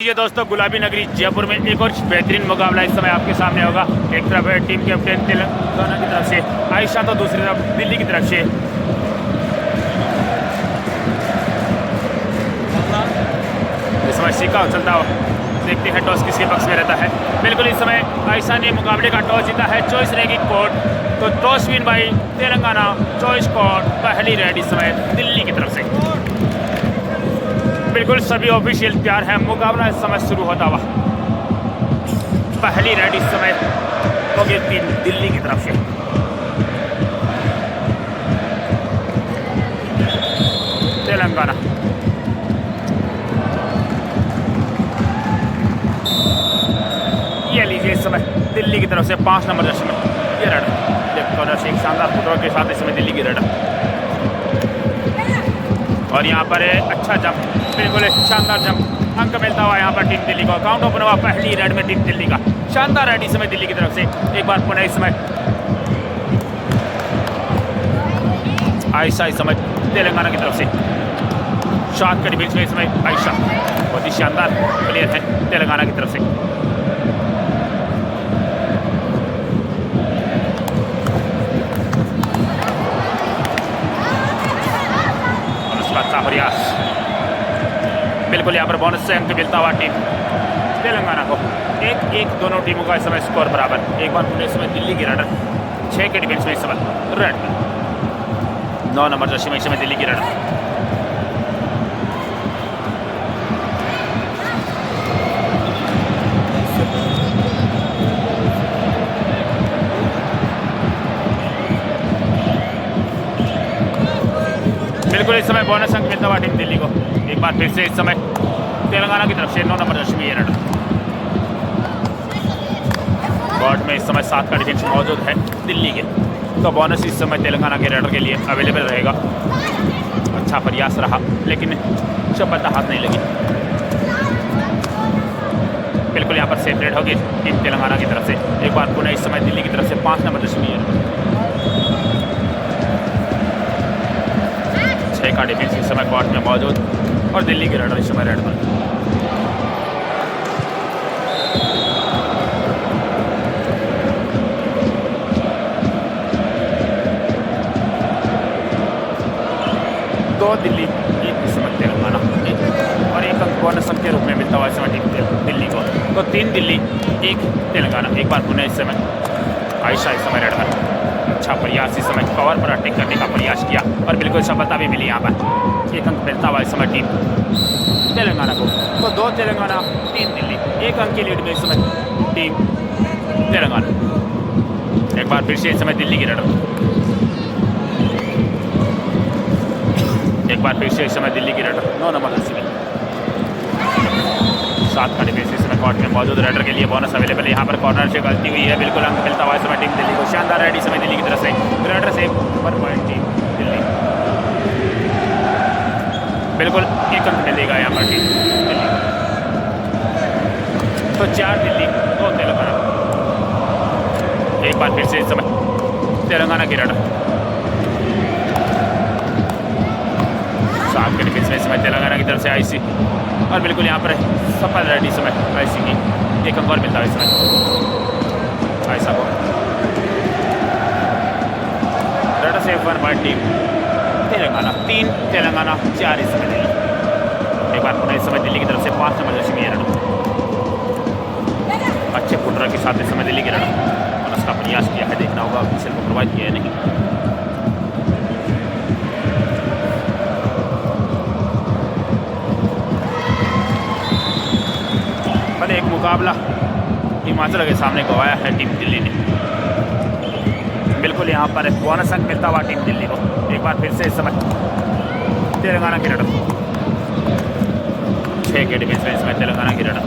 ये दोस्तों गुलाबी नगरी जयपुर में एक और बेहतरीन मुकाबला इस समय आपके सामने होगा। एक तरफ है टीम कैप्टन तेलंगाना की तरफ से आयशा, तो दूसरी तरफ दिल्ली की तरफ से इस समय सिक्का उछलता हुआ देखते हैं टॉस किसके पक्ष में रहता है। बिल्कुल इस समय आयशा ने मुकाबले का टॉस जीता है। चॉइस रहेगी कोर्ट, तो toss win by Telangana. Choice court पहली रेड इस समय दिल्ली की तरफ से। बिल्कुल सभी ऑफिशियल तैयार हैं। मुकाबला इस समय शुरू होता हुआ पहली रेड इस समय होगी दिल्ली की तरफ से। तेलंगाना ये लीजिए इस समय दिल्ली की तरफ से 5 नंबर जर्सी में ये रेड एक शानदार फुटबॉल के साथ इस समय दिल्ली की रेड। और यहाँ पर अच्छा जंप, बिल्कुल शानदार जंप, अंक मिलता हुआ यहाँ पर टीम दिल्ली को। काउंट ओपन हुआ पहली रेड में टीम दिल्ली का। शानदार रेड इस समय दिल्ली की तरफ से। एक बार पुनः इस समय आयशा इस समय तेलंगाना की तरफ से शॉट के बीच में इस समय आयशा बहुत ही शानदार प्लेयर है तेलंगाना की तरफ से। प्रयास बिल्कुल यहाँ पर बोनस से अंक मिलता हुआ टीम तेलंगाना को। 1-1 दोनों टीमों का इस समय स्कोर बराबर। एक बार पुणे इस समय दिल्ली की रेडर 6 के डिफेंस में इस समय रेड 9 नंबर जर्सी में इस समय दिल्ली की रेडर। बिल्कुल इस समय बोनस अंक मिलता हुआ टीम दिल्ली को। एक बार फिर से इस समय तेलंगाना की तरफ से 9 नंबर जर्सी में ये रेडर। बॉर्ड में इस समय 7 का डिफेंस मौजूद है दिल्ली के, तो बोनस इस समय तेलंगाना के रेडर के लिए अवेलेबल रहेगा। अच्छा प्रयास रहा लेकिन सफलता हाथ नहीं लगी। बिल्कुल यहाँ पर सेपरेट होगी टीम तेलंगाना की तरफ से। एक बार पुनः इस समय दिल्ली की तरफ से 5 नंबर जर्सी में ये 6 का डिफेंस इस समय कोर्ट में मौजूद और दिल्ली के रेडर इस समय रेड पर। दो दिल्ली, एक इस समय तेलंगाना, और एक अंक बोनस अंक के रूप में मिलता हुआ इस समय टीम दिल्ली को। तो 3 दिल्ली 1 तेलंगाना। एक बार पुनः इस समय आयशा इस समय रेड पर। अच्छा प्रयास इस समय कवर पर अटैक करने का प्रयास किया और बिल्कुल सफलता भी मिली यहाँ पर। 1 अंक मिलता हुआ इस समय टीम तेलंगाना को। तो 2 तेलंगाना 3 दिल्ली, 1 अंक की लीड में इस समय टीम तेलंगाना। एक बार फिर से इस समय दिल्ली की रेडर। एक बार फिर से इस समय दिल्ली की रेडर 9 नंबर जर्सी में 7 का डिफेंस इस समय कोर्ट में मौजूद रेडर के लिए बोनस अवेलेबल है। यहाँ पर कॉर्नर से गलती हुई है, बिल्कुल अंक मिलता हुआ इस समय टीम दिल्ली को। शानदार रेड इस समय दिल्ली की तरफ से। रेडर से 1 पॉइंट टीम दिल्ली। बिल्कुल 1 अंक मिलेगा यहाँ पर टीम दिल्ली। तो 4 दिल्ली 2 तेलंगाना। एक बार फिर से इस समय तेलंगाना की रेडर 7 के डिफेंस में इस समय तेलंगाना की तरफ से आईसी, और बिल्कुल यहाँ पर सफल रेड इस समय आईसी की। 1 अंक और मिलता है इस समय आयशा को। रेडर से 1 पॉइंट टीम तेलंगाना। 3 तेलंगाना 4 इस समय दिल्ली। एक बार पुनः इस समय दिल्ली की तरफ से 5 नंबर जर्सी में ये रेडर। अच्छे फुटरर के साथ इस समय दिल्ली की रेडर बोनस का प्रयास किया है। देखना होगा ऑफिशियल को प्रोवाइड किया है नहीं। एक मुकाबला हिमाचल के सामने गवाया है टीम दिल्ली ने। बिल्कुल यहाँ पर बोनस अंक मिलता हुआ टीम दिल्ली को। एक बार फिर से इस समय तेलंगाना की रेडर 6 के डिफेंस में इस समय तेलंगाना की रेडर।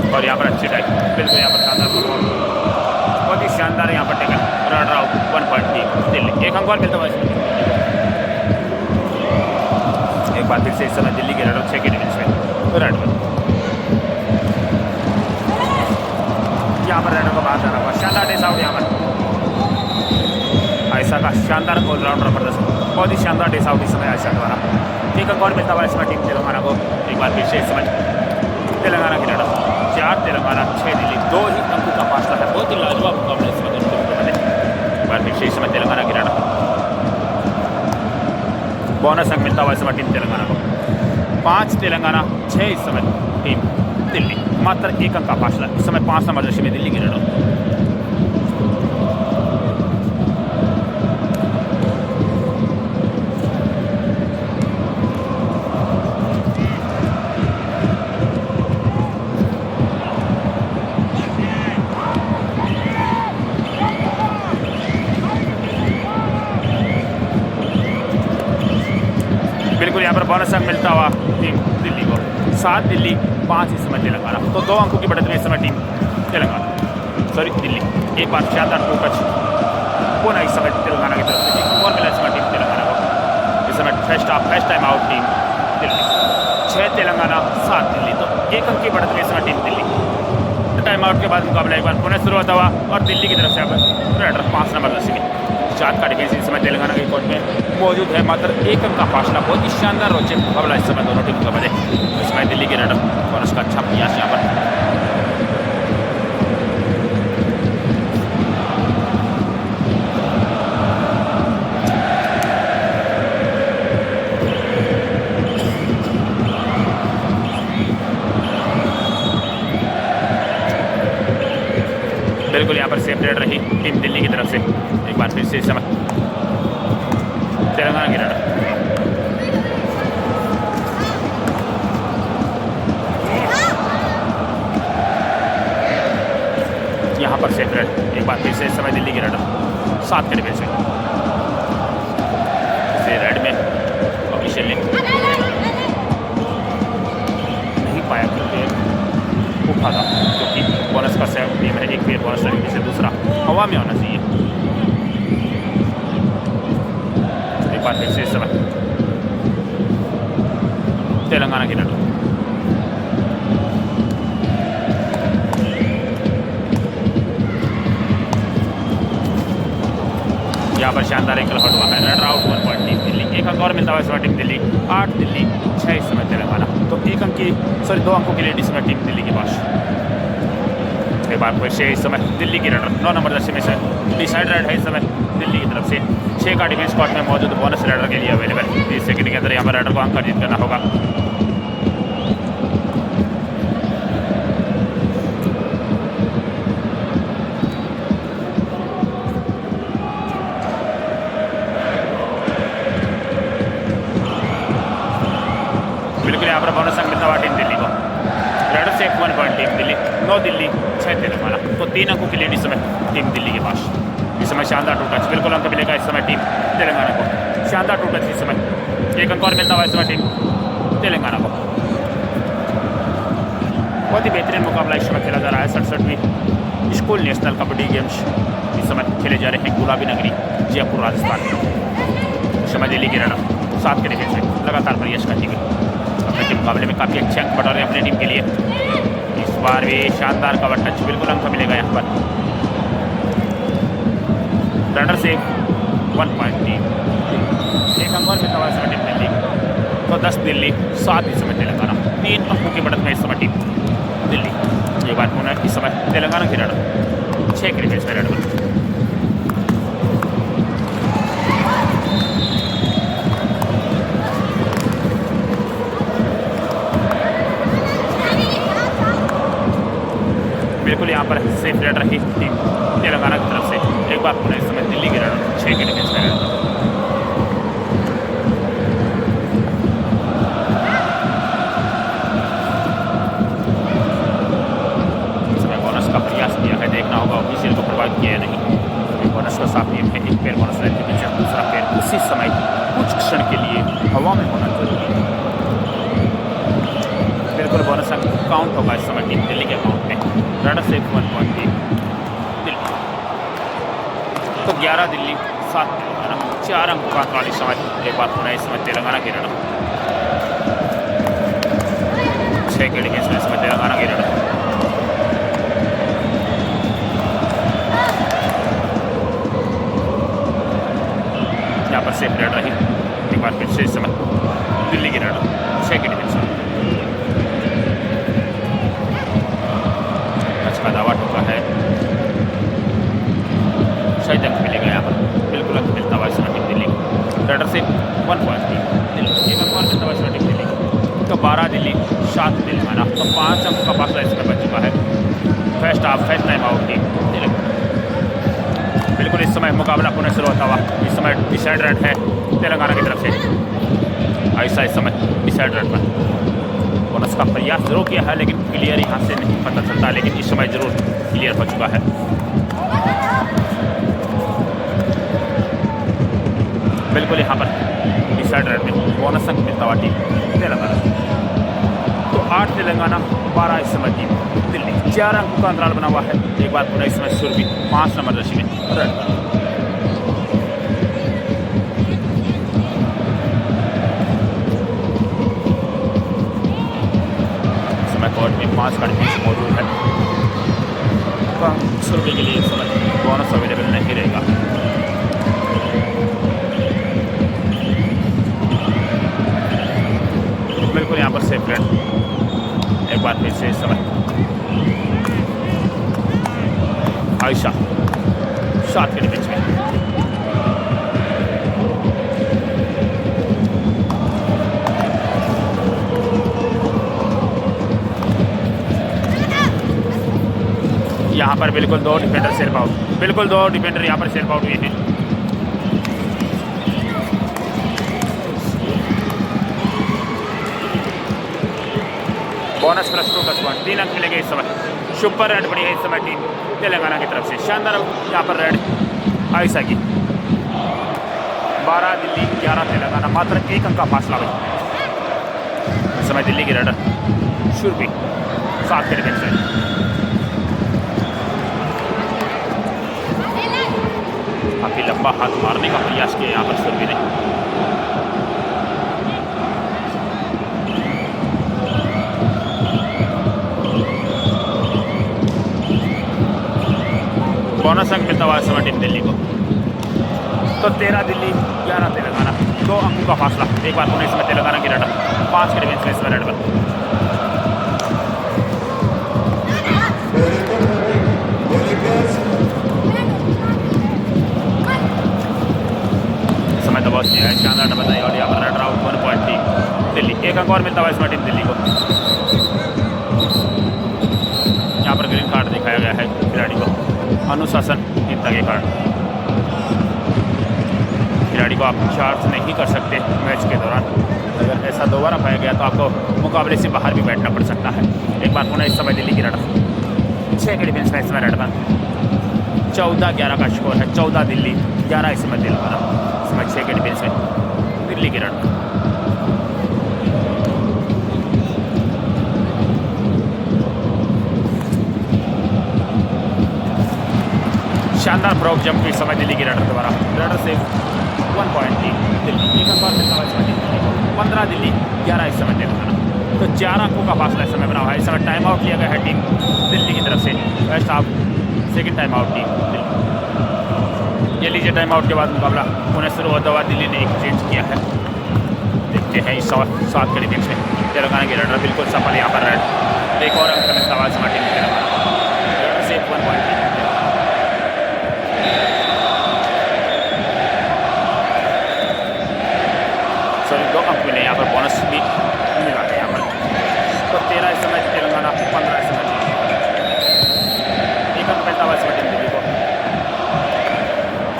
और यहाँ पर अच्छी टाइप, बिल्कुल यहाँ पर शानदार फुटबॉल, बहुत ही शानदार यहाँ पर taken. Raider out 1 point team Delhi. 1 अंक और मिलता हुआ इसमें। एक बार फिर से इस समय दिल्ली के रेडर 6 के डिफेंस में रेड पर। यहाँ पर रेडर को बाहर जाना होगा। शानदार डेस आउट यहाँ पर आयशा का शानदार ऑलराउंडर प्रदर्शन, बहुत ही शानदार डेस आउट इस समय आयशा द्वारा। एक अंक और मिलता हुआ इसमें टीम तेलंगाना को। एक बार फिर से इस समय तेलंगाना की रेडर 4 तेलंगाना 6 दिल्ली, 2 ही अंकों का फासला है। बहुत ही लाजवाब मुकाबला इस समय दोनों टीमों के मध्य। एक बार फिर से इस समय तेलंगाना की रेडर बोनस अंक मिलता हुआ इस समय टीम तेलंगाना को। 5 तेलंगाना 6 इस समय टीम दिल्ली, मात्र 1 अंक का फासला इस समय 5 नंबर दशे में दिल्ली की रेडर। बिल्कुल यहाँ पर बोनस अंक मिलता हुआ टीम दिल्ली को। 7 दिल्ली 5 इस समय तेलंगाना, तो 2 अंकों की बढ़त में इस समय टीम तेलंगाना सॉरी दिल्ली। एक बार शानदार टू टच पुनः इस समय तेलंगाना की तरफ से एक और मिला इस समय टीम तेलंगाना को। इस समय first time out team Delhi. 6 Telangana 7 Delhi, तो 1 अंक की बढ़त में इस समय टीम दिल्ली। टाइम आउट के बाद मुकाबला एक बार पुनः शुरू होता हुआ और दिल्ली की तरफ से अब रेडर 5 नंबर दशे में 4 का डिफेंस इस समय तेलंगाना के कोर्ट में मौजूद है। मात्र 1 अंक का फासला, बहुत ही शानदार रोचक मुकाबला इस समय दोनों टीमों का बने। इस समय दिल्ली के रेडर और उसका अच्छा प्रयास यहाँ पर। बिल्कुल यहाँ पर सेफ रेड रही टीम दिल्ली की तरफ से। एक बार फिर से इस समय तेलंगाना की रेडर यहाँ पर सेफ रेड। एक बार फिर से इस समय दिल्ली की रेडर 7 के डिफेंस में रेड में ऑफिशियली नहीं पाया क्योंकि उठा था, क्योंकि बोनस का सेव टीम है। एक पेयर बोनस तरीके से, दूसरा हवा में होना चाहिए। एक बार फिर से इस समय तेलंगाना की रेडर यहाँ पर शानदार एंकल हट हुआ है। Raider out 1 point team Delhi. 1 अंक और मिलता हुआ इस समय टीम दिल्ली। 8 दिल्ली 6 इस समय तेलंगाना, तो 1 अंक की 2 अंकों की लीड इस समय टीम दिल्ली के पास। एक बार फिर से इस समय दिल्ली की रेडर 9 नंबर दशे में से डिसाइड रेड है इस समय दिल्ली की तरफ से। 6 का डिफेंस स्क्वाड में मौजूद बोनस रेडर के लिए अवेलेबल। 30 सेकंड के अंदर यहाँ पर रेडर को अंक अर्जित करना होगा। बिल्कुल यहाँ पर बोनस अंक मिलता हुआ टीम दिल्ली को। रेडर से 1 पॉइंट टीम दिल्ली। 9 दिल्ली 6 तेलंगाना, तो 3 अंकों की लीड इस समय टीम दिल्ली के पास। इस समय शानदार टू टच, बिल्कुल अंक मिलेगा इस समय टीम तेलंगाना को। शानदार टू टच इस समय 1 अंक और मिलता हुआ इस समय टीम तेलंगाना को। बहुत ही बेहतरीन मुकाबला इस समय खेला जा रहा है। 67वीं स्कूल नेशनल कबड्डी गेम्स इस समय खेले जा रहे हैं गुलाबी नगरी जयपुर राजस्थान। इस समय दिल्ली की रेडर 7 के डिफेंस में लगातार प्रयास करती हुई अपने टीम मुकाबले में काफ़ी अच्छे अंक बटोर रहे हैं अपनी टीम के लिए। इस बार भी शानदार कवर टच, बिल्कुल अंक मिलेगा यहाँ पर। रेडर से 1 पॉइंट टीम। 1 अंक और मिलता हुआ इस समय टीम दिल्ली, तो 10 दिल्ली 7 इस समय तेलंगाना। 3 अंकों की बढ़त में इस समय टीम दिल्ली। एक बार पुनः इस समय तेलंगाना की रेडर 6 के डिफेंस में रेडर। बिल्कुल यहाँ पर सेफ रेड रही टीम तेलंगाना की तरफ से। एक बार पुनः इस समय दिल्ली की रेडर 6 के डिफेंस में रेडर। इस समय बोनस का प्रयास किया है, देखना होगा ऑफिशियल को प्रभावित किया है नहीं। बोनस का साफ नियम है, 1 पेयर बोनस रेड के पीछे, दूसरा पेयर उसी समय कुछ क्षण के लिए हवा में होना जरूरी है। बिल्कुल बोनस काउंट होगा इस समय टीम दिल्ली के अकाउंट में। रेडर से 1 पॉइंट टीम दिल्ली, तो 11 दिल्ली 7 तेलंगाना। 4 अंक का अंतराल इस समय। एक बार पुनः इस समय तेलंगाना की रेडर 6 के डिफेंस में इस समय तेलंगाना की रेडर। तो 5 अंकों का फासला इसमें बच चुका है। First half first time out की बिल्कुल इस समय मुकाबला पुनः शुरू होता हुआ। इस समय डिसाइड रन है तेलंगाना की तरफ से। ऐसा इस समय डिसाइड रन पर बोनस का प्रयास जरूर किया है, लेकिन क्लियर यहाँ से नहीं पता चलता, लेकिन इस समय जरूर क्लियर हो चुका है। बिल्कुल यहाँ पर डिसाइड रन में बोनस अंक मिलता हुआ टीम तेलंगाना। तो 8 तेलंगाना 12 इस समय टीम दिल्ली। 4 अंकों का अंतराल बना हुआ है। एक बार पुनः इसमें सुरभि 5 नंबर राशि में रन। इस समय कोर्ट में 5 का डिफेंस मौजूद है। तो सुरभि के लिए इस समय बोनस अवेलेबल नहीं रहेगा। बिल्कुल यहाँ पर सेफ रन एक बार फिर से इस समय आयशा 7 के डिफेंस में। यहाँ पर बिल्कुल 2 डिफेंडर सेल्फ आउट। बिल्कुल 2 डिफेंडर यहाँ पर सेल्फ आउट हुए हैं। बोनस प्लस 2 का स्कोर 3 अंक मिलेंगे इस समय। सुपर रेड बड़ी है इस समय टीम तेलंगाना की तरफ से। शानदार यहाँ पर रेड आयशा की। 12 दिल्ली 11 तेलंगाना, मात्र 1 अंक का फासला हुई। इस समय दिल्ली की रेडर सुरभि 7 के डिफेंस में। काफी लंबा हाथ मारने का प्रयास किया यहाँ पर सुरभि ने। बोनस अंक मिलता हुआ इस समय टीम दिल्ली को। तो 13 दिल्ली 11 तेलंगाना, 2 अंकों का फासला। एक बार पुनः इसमें तेलंगाना की रेडर 5 के डिफेंस में इसमें रेड पर। समय तो बहुत है। शानदार डबल है और यहाँ पर रेडर आउट 1 पॉइंट थी दिल्ली। 1 अंक और मिलता हुआ इसमें टीम दिल्ली को। यहाँ पर ग्रीन कार्ड दिखाया गया है खिलाड़ी को, अनुशासनहीनता के कारण। खिलाड़ी को आप चार्ज नहीं कर सकते मैच के दौरान। अगर ऐसा दोबारा पाया गया तो आपको मुकाबले से बाहर भी बैठना पड़ सकता है। एक बार पुनः इस समय दिल्ली की रेडर 6 के डिफेंस में इसमें रेड पर। 14-11 का स्कोर है। 14 दिल्ली 11 इस समय तेलंगाना। इस समय 6 के डिफेंस में दिल्ली की रेडर। शानदार ब्रॉक जंप इस समय दिल्ली की रेडर द्वारा। रेडर से 1 पॉइंट थी दिल्ली। 1 अंक और मिलता हुआ इस समय दिल्ली को। 15 दिल्ली 11 इस समय तेलंगाना। तो 4 अंकों का फासला इस समय बना हुआ है। इस समय टाइम आउट लिया गया है टीम दिल्ली की तरफ से। First half second time out team Delhi. ये लीजिए टाइम आउट के बाद मुकाबला पुनः शुरू होता हुआ। दिल्ली ने एक चेंज किया है। देखते हैं इस 7 के डिफेंस में तेलंगाना की रेडर बिल्कुल सफल यहाँ पर रेड। एक और अंक मिलता हुआ इस समय टीम तेलंगाना। रेडर से 1 पॉइंट। सॉरी 2 अंक मिले यहाँ पर। बोनस भी मिला है यहाँ पर। तो 13 इस समय तेलंगाना, 15 इस समय 1 अंक मिलता हुआ इस समय टीम दिल्ली को।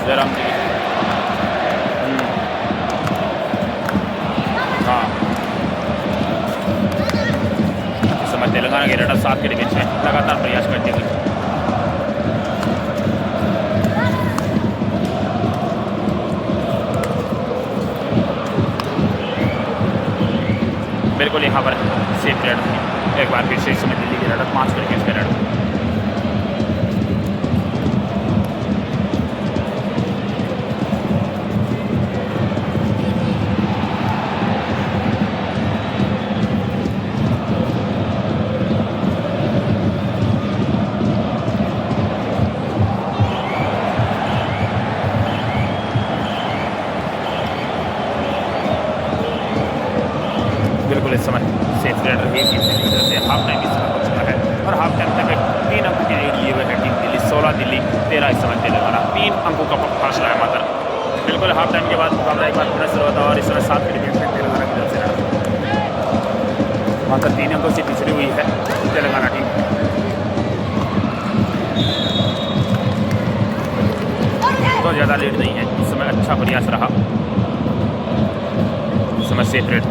जयराम जी हाँ, इस समय तेलंगाना के रेडर 7 के डिफेंस में लगातार प्रयास करते हुए। बिल्कुल यहाँ पर सेफ रेड थी। एक बार फिर से इस समय दिल्ली की रेडर 5 के डिफेंस में रेड। बिल्कुल इस समय सेफ रेड रही टीम दिल्ली की तरफ से। हाफ टाइम इस समय हो चुका है और हाफ टाइम तक 3 अंकों की लीड लिए हुए है टीम दिल्ली। 16 दिल्ली 13 इस समय तेलंगाना। 3 अंकों का फासला है मात्र। बिल्कुल हाफ टाइम के बाद मुकाबला एक बार पुनः शुरू होता है और इस समय 7 के डिफेंस में तेलंगाना की तरफ से मात्र 3 अंकों से पिछड़ी हुई है तेलंगाना टीम। तो ज़्यादा लीड नहीं है इस समय, अच्छा प्रयास रहा इस समय सेपरेट।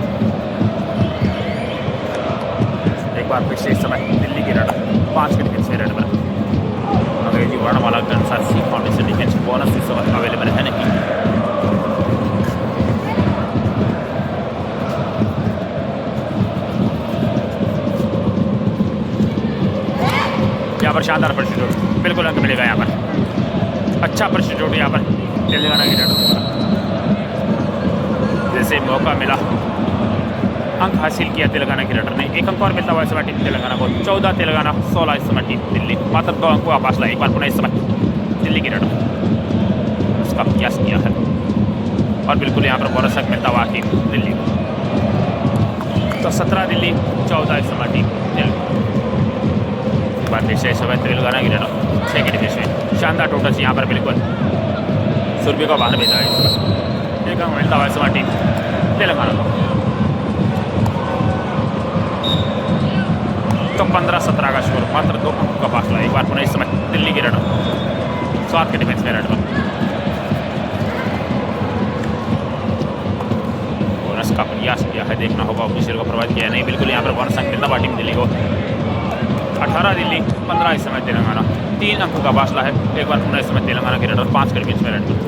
एक बार फिर से इस समय दिल्ली की रन 5 के डिफेंस में रेड पर अंग्रेजी वर्णमाला के अनुसार सी फाउंडेशन डिफेंस बोनस इस समय अवेलेबल है नहीं। यहाँ पर शानदार प्रस्टिट्यूट, बिल्कुल अंक मिलेगा यहाँ पर, अच्छा प्रस्टिट्यूट यहाँ पर तेलंगाना की रन। जैसे मौका मिला अंक हासिल किया तेलंगाना की रनर ने। 1 अंक और मिलता हुआ इस समय टीम तेलंगाना को। 14 तेलंगाना 16 इस समय टीम दिल्ली, मात्र 2 अंकों का फासला। एक बार पुनः इस समय दिल्ली की रनर उसका प्रयास किया है और बिल्कुल यहाँ पर बोनस अंक मिलता हुआ टीम दिल्ली को। तो 17 दिल्ली 14 इस समय टीम दिल्ली। एक बार फिर से इस समय तेलंगाना की रनर 6 के डिफेंस में शानदार टोटल यहाँ पर बिल्कुल सुरभि को बाहर भेजा है इस समय। 1 अंक मिलता हुआ इस समय टीम तेलंगाना को। तो 15-17 का स्कोर, मात्र 2 अंकों का फासला। एक बार पुनः इस समय दिल्ली की रनर 7 के डिफेंस में रनर। बोनस का प्रयास किया है, देखना होगा ऑफिशियल को प्रोवाइड किया नहीं। बिल्कुल यहाँ पर बोनस अंक मिलता हुआ टीम दिल्ली को। 18 दिल्ली 15 इस समय तेलंगाना, 3 अंकों का फासला है। एक बार पुनः इस समय तेलंगाना के रनर 5 के डिफेंस में रनर।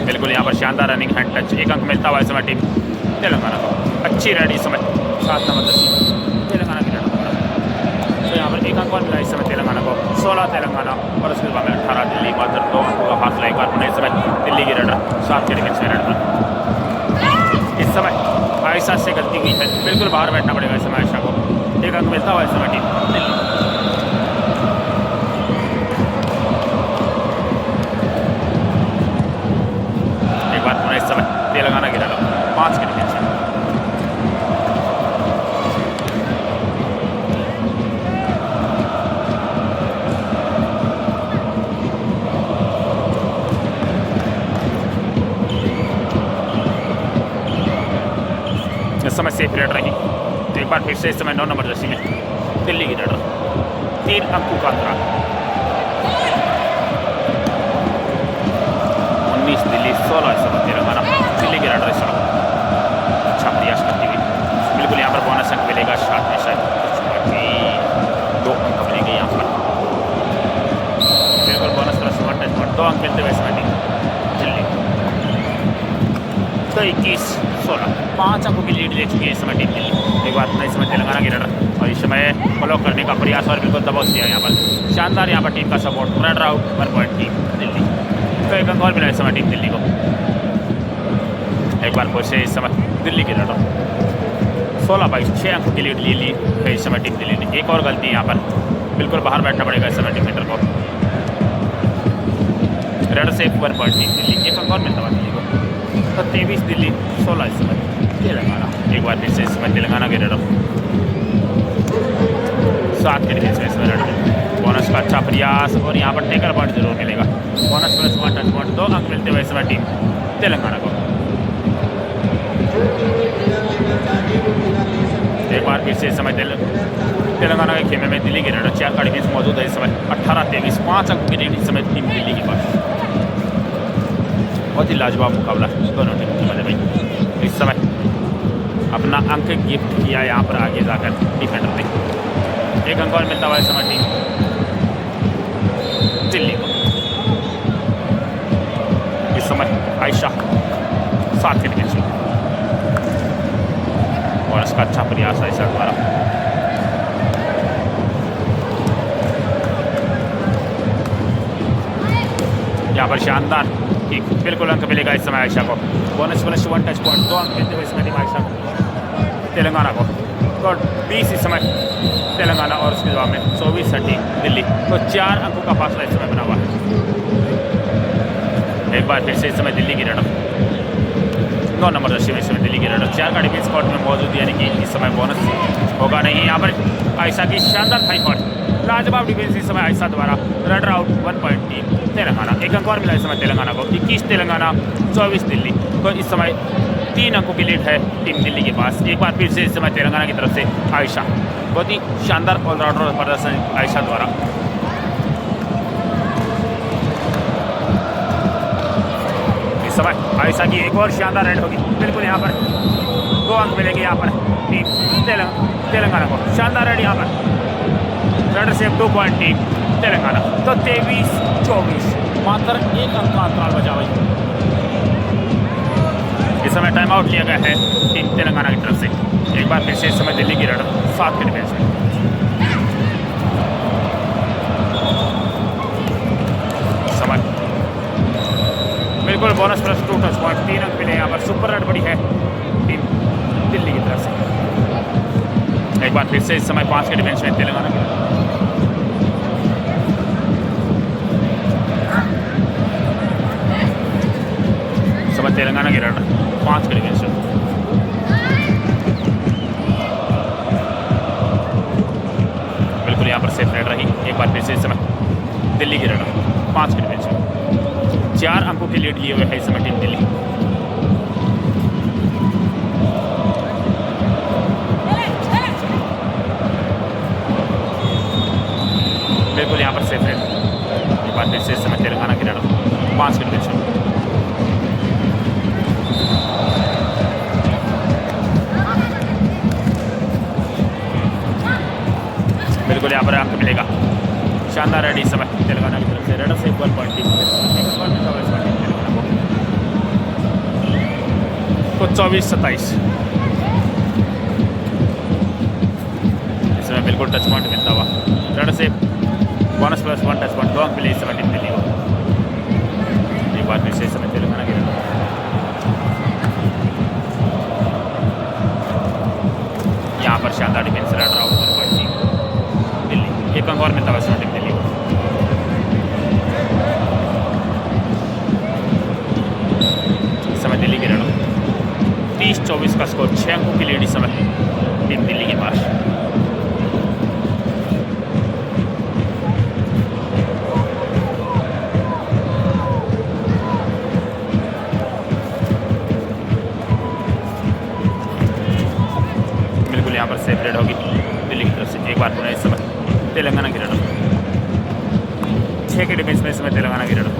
बिल्कुल यहाँ पर शानदार रनिंग हैंड टच, 1 अंक मिलता हुआ इस समय टीम तेलंगाना को। अच्छी रेड इस समय 7 नंबर 10 तेलंगाना की रेड। तो यहाँ पर 1 अंक और मिला इस समय तेलंगाना को। 16 तेलंगाना और उसके बाद में 18 दिल्ली, मात्र 2 अंकों का फासला। एक बार पुनः इस समय दिल्ली की रेडर 7 के डिफेंस में रेडर। इस समय आयशा से गलती हुई है, बिल्कुल बाहर बैठना पड़ेगा इस समय आयशा को। 1 अंक मिलता हुआ इस समय टीम दिल्ली। एक बार पुनः इस समय तेलंगाना की रेडर 5 के डिफेंस में। इस समय सेफ रेड रही। एक बार फिर से इस समय 9 नंबर जर्सी में दिल्ली की रेडर 3 अंकों का अंतराल। 19 दिल्ली 16 इस समय तेलंगाना। दिल्ली की रेडर इस समय अच्छा प्रयास करती हुई, बिल्कुल यहाँ पर बोनस अंक मिलेगा। शायद में शायद 2 अंक मिलेंगे यहाँ पर, बिल्कुल बोनस प्लस 1 टच पर 2 अंक मिलते हुए समय दिल्ली। तो 21-16 5 अंकों की लीड ले चुकी है इस समय टीम दिल्ली। एक बार इस समय तेलंगाना की रनर और इस समय फॉलो करने का प्रयास और बिल्कुल दबाव दिया यहाँ पर। शानदार यहाँ पर टीम का support. Runner out 1 point team Delhi. तो 1 अंक और मिला इस समय टीम दिल्ली को। एक बार फिर से इस समय दिल्ली की रनर 16-22 6 अंकों की लीड ले ली है इस समय टीम दिल्ली ने। एक और गलती यहाँ पर, बिल्कुल बाहर बैठना पड़ेगा इस समय डिफेंडर को। रनर से 1 पॉइंट टीम दिल्ली। 1 अंक और मिलता हुआ दिल्ली को। तो 23 दिल्ली 16 इस समय तेलंगाना। एक बार फिर से इस समय तेलंगाना के रेडर 7 के डिफेंस में इस समय रेडर। बोनस का अच्छा प्रयास और यहाँ पर टेकर पॉइंट जरूर मिलेगा। बोनस प्लस 1 टच पॉइंट 2 अंक मिलते हुए इस समय टीम तेलंगाना को। एक बार फिर से इस समय तेलंगाना के खेमे में दिल्ली के रेडर 4 का डिफेंस मौजूद है इस समय। 18-23 5 अंकों की लीड इस समय टीम दिल्ली के पास। बहुत ही लाजवाब मुकाबला दोनों टीम की मजे में। इस समय अपना अंक गिफ्ट किया यहाँ पर आगे जाकर डिफेंडर ने। 1 अंक और मिलता हुआ इस समय टीम दिल्ली को। इस समय आयशा 7 के डिफेंस में और इसका अच्छा प्रयास आयशा द्वारा। यहाँ पर शानदार किक, बिल्कुल अंक मिलेगा इस समय आयशा को। बोनस प्लस 1 टच पॉइंट 2 अंक मिलते हुए इसमें टीम आयशा को तेलंगाना को। तो 20 इस समय तेलंगाना और उसके जवाब में 24-30 दिल्ली। तो 4 अंकों का फासला इस समय बना हुआ है। एक बार फिर से इस समय दिल्ली की रनर 9 नंबर दर्शी में इस समय दिल्ली के रेडर 4 का डिफेंस कोर्ट में मौजूद, यानी कि इस समय बोनस होगा नहीं। यहाँ पर आयशा की शानदार थाई पॉइंट, लाजवाब डिफेंस इस समय आयशा द्वारा। Raider out 1 point team Telangana. एक अंक और मिला इस समय तेलंगाना को। 21 तेलंगाना 24 दिल्ली। तो इस समय 3 अंकों की लीड है टीम दिल्ली के पास। एक बार फिर से इस समय तेलंगाना की तरफ से आयशा, बहुत ही शानदार ऑलराउंडर प्रदर्शन आयशा द्वारा। इस समय आयशा की एक और शानदार रेड होगी, बिल्कुल यहाँ पर 2 अंक मिलेंगे यहाँ पर टीम तेलंगाना को। शानदार रेड यहाँ पर, रेडर से 2 पॉइंट टीम तेलंगाना। तो 23-24, मात्र 1 अंक का अंतराल बचा भाई। इस समय टाइम आउट लिया गया है टीम तेलंगाना की तरफ से। एक बार फिर से इस समय दिल्ली की रेडर 7 के डिफेंस में। समय बिल्कुल बोनस प्लस 2 टच पॉइंट, 3 अंक मिले यहाँ पर। सुपर रेड बड़ी है टीम दिल्ली की तरफ से। एक बार फिर से इस समय 5 के डिफेंस में तेलंगाना की। समय तेलंगाना की रेडर 5 के डिफेंस में। बिल्कुल यहाँ पर सेफ रेड रही। एक बार फिर से इस समय दिल्ली की रेडर 5 के डिफेंस में। 4 अंकों की लीड लिए हुए है इस समय टीम दिल्ली। बिल्कुल यहाँ पर सेफ रेड। एक बार फिर से इस समय तेलंगाना की रेडर 5 के डिफेंस में। बिल्कुल यहाँ पर आपको मिलेगा शानदार रेड इस समय तेलंगाना की तरफ से। रेडर से 1 पॉइंट टीम को 24-27। इस समय बिल्कुल टच पॉइंट मिलता हुआ रेडर से बोनस प्लस 1 टच पॉइंट 2 अंक मिले इस समय टीम दिल्ली को। एक बार फिर से इस समय तेलंगाना की रेडर यहाँ पर शानदार defence. Raider out 1 point team Delhi. एक अंक और मिलता हुआ इस समय टीम दिल्ली को। इस समय दिल्ली की रेडर 30-24 का स्कोर, 6 अंकों की लीड इस समय टीम दिल्ली के पास। बिल्कुल यहाँ पर सेफ रेड होगी दिल्ली की तरफ से। एक बार पुनः इस समय तेलंगाना की रेडर 6 के डिफेंस में इस समय तेलंगाना की रेडर।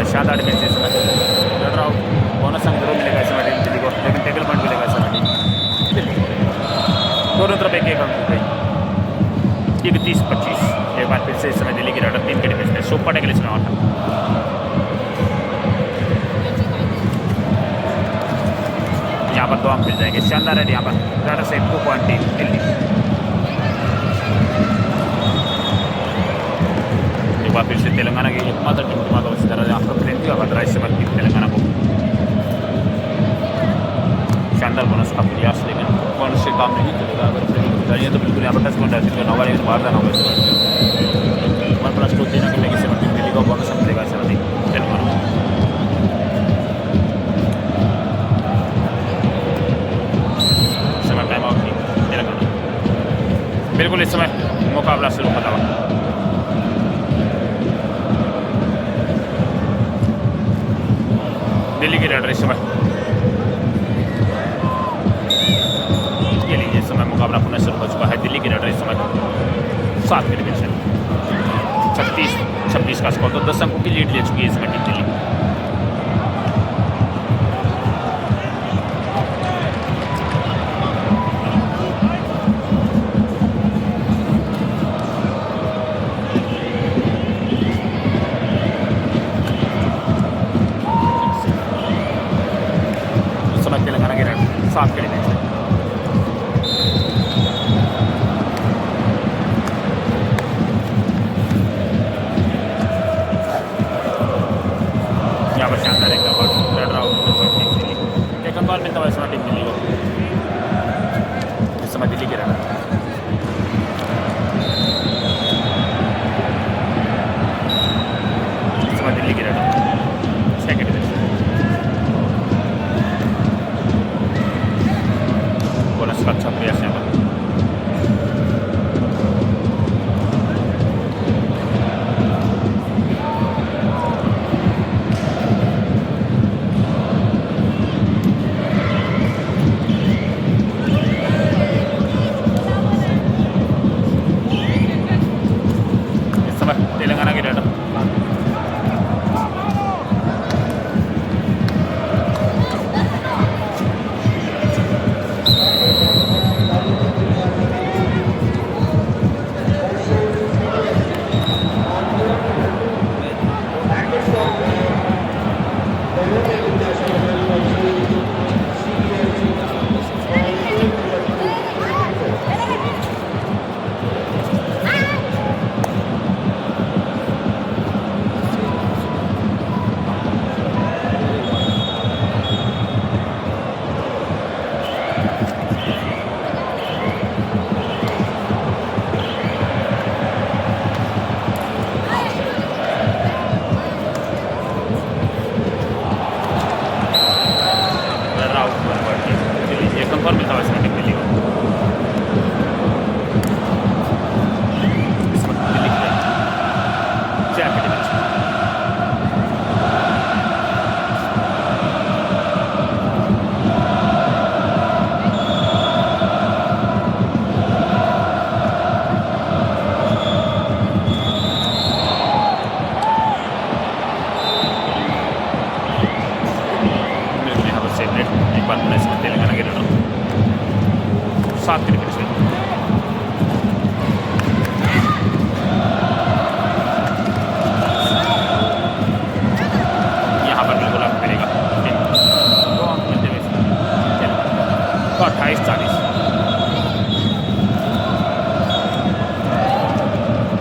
शानदार डिफेंस इस समय रेडर आउट। बोनस अंक जरूर मिलेगा इस समय टीम दिल्ली को, लेकिन टेकल पॉइंट मिलेगा इस समय टीम दिल्ली। दोनों तरफ एक अंक हो गई। 31-25। एक बार फिर से इस समय दिल्ली की रेडर 3 के डिफेंस में। सुपर टेकल इसमें आउट है। यहाँ पर 2 अंक मिल जाएंगे। शानदार है यहाँ पर रेडर से 2 पॉइंट टीम दिल्ली। एक बार फिर से तेलंगाना की एकमात्र टीम दिमाग इस तरह यहाँ पर प्लेन का खतरा इस समय टीम तेलंगाना को। शानदार बोनस का प्रयास, लेकिन बोनस से काम नहीं चलेगा। अगर चाहिए तो बिल्कुल यहाँ पर टच पॉइंट हासिल करना होगा, लेकिन बाहर जाना होगा। 1 प्लस 2 3 अंक मिलेंगे इस समय टीम दिल्ली को। बोनस मिलेगा इस समय तेलंगाना को। समय टाइम आउट टीम तेलंगाना। बिल्कुल इस समय मुकाबला शुरू होता हुआ। दिल्ली की रेडर इस समय ये लीजिए, इस समय मुकाबला पुनः शुरू हो चुका है। दिल्ली की रेडर इस समय 7 के डिफेंस में। 36-26 का स्कोर, तो 10 अंकों की लीड ले चुकी है इस समय टीम दिल्ली। तेलंगाना के रेड 7 के डिफेंस है। यहाँ पर शानदार एक रेड आउट एक अंक मिलता है इस टीम दिल्ली को। समय दिल्ली की रन। इस समय दिल्ली की रन 6 के डिफेंस बोनस का अच्छा प्रयास यहाँ पर। तेलंगाना की रेड तेलंगाना की रन 7 के डिफेंस में। यहाँ पर बिल्कुल आपको मिलेगा 2 अंक मिलते हुए 28-40।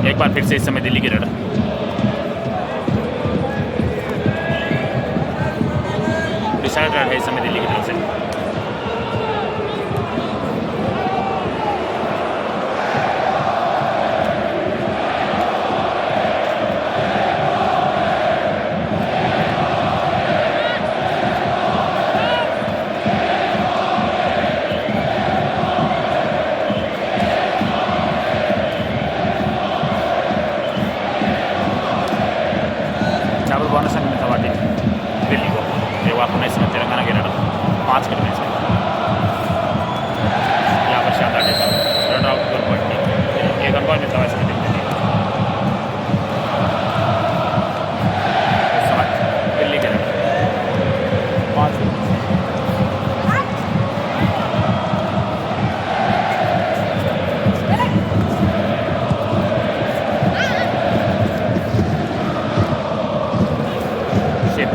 एक बार फिर से इस समय दिल्ली की रन डिसाइड रन है इस समय दिल्ली की तरफ से। बोनस अंक मिलता वाटी दिल्ली को ये वापस इसमें तेलंगाना के रन 5 के डिफेंस में। यहाँ पर शानदार रन आउट पर पड़ती एक अंक मिलता है इसमें दिल्ली दिल्ली के रन 5 के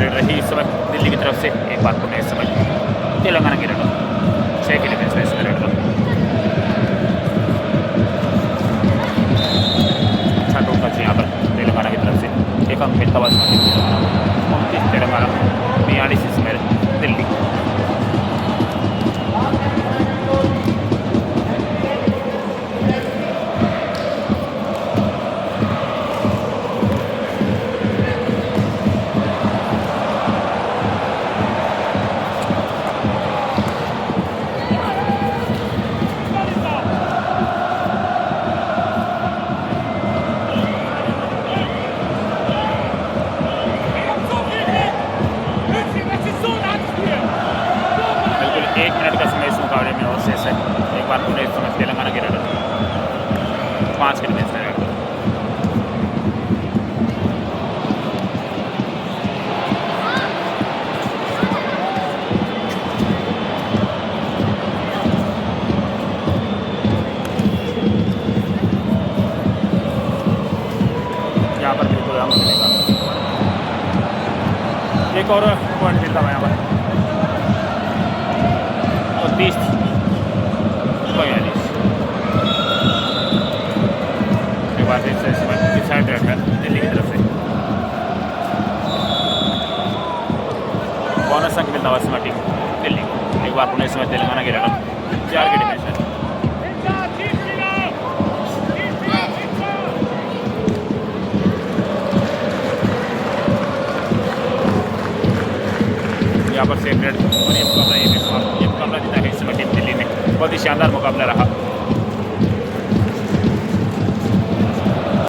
रही इस समय दिल्ली की तरफ से। एक बात को मैं इस समय तेलंगाना की रन 6 के डिफेंस में इसमें रन अच्छा टोटल है यहाँ पर तेलंगाना की तरफ से। एक अंक मिलता हुआ 29 तेलंगाना 42 इसमें दिल्ली। एक बार पूरे इस समय तेलंगाना के रन 5 के डिफेंस में। यहाँ पर बिल्कुल अंक मिलेगा। एक और पॉइंट मिलता है यहाँ पर और 30-42 के बाद डिसाइड रहता है दिल्ली की तरफ से। बोनस अंक मिलता है टीम दिल्ली को। एक बार पुणे इसमें तेलंगाना के रन 4 के डिफेंस में। फेवरेट। और ये मुकाबला जीता है इस समय टीम दिल्ली ने। बहुत ही शानदार मुकाबला रहा।